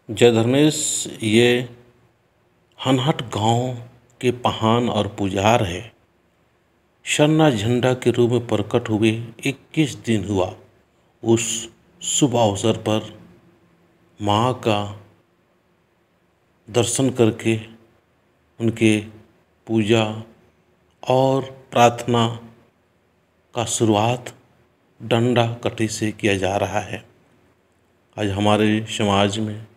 जय धर्मेश, ये हनहट गांव के पहान और पुजार है। सरना झंडा के रूप में प्रकट हुए 21 दिन हुआ। उस शुभ अवसर पर माँ का दर्शन करके उनके पूजा और प्रार्थना का शुरुआत डंडा कटी से किया जा रहा है। आज हमारे समाज में,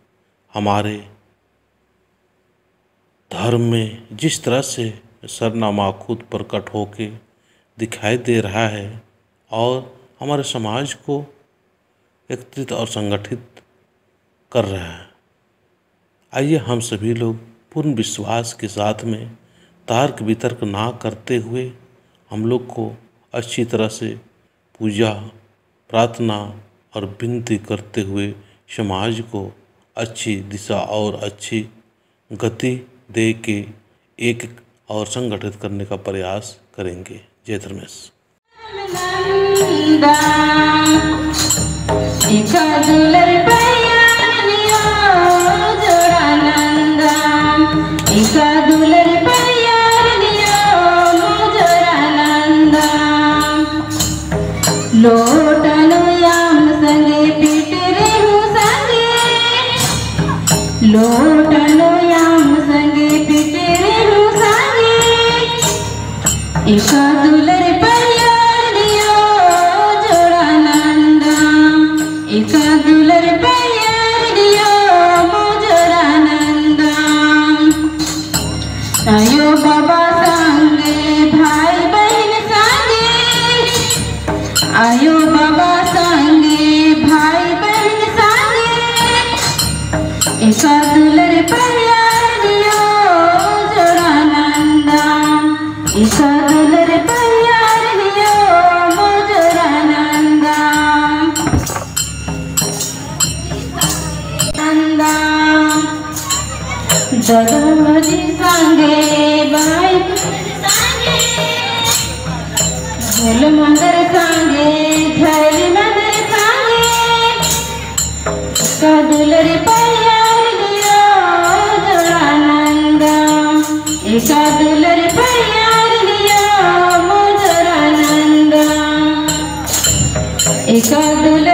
हमारे धर्म में जिस तरह से सरना माँ खुद प्रकट होके दिखाई दे रहा है और हमारे समाज को एकत्रित और संगठित कर रहा है, आइए हम सभी लोग पूर्ण विश्वास के साथ में तर्क वितर्क ना करते हुए हम लोग को अच्छी तरह से पूजा, प्रार्थना और विनती करते हुए समाज को अच्छी दिशा और अच्छी गति दे के एक और संगठित करने का प्रयास करेंगे। जय धर्मेश। लोटनो याम संगे पिटेरे हूँ संगे इका दुलर प्यार दियो जोड़ा नंदा इका दुलर प्यार दियो मोजरा नंदा आयो बाबा संगे भाई बहन संगे आयो बाबा संगे भाई बहन इका दुलर प्यार दियो जोड़ा नंदा इका दुलर प्यार दियो मोजरा नंदा नंदा दगमजी संगे भाई झोल मंदर संगे झल मंदर संगे इका दुलर इका दुलर प्यार दियो मोजरा नंदा इका दुलर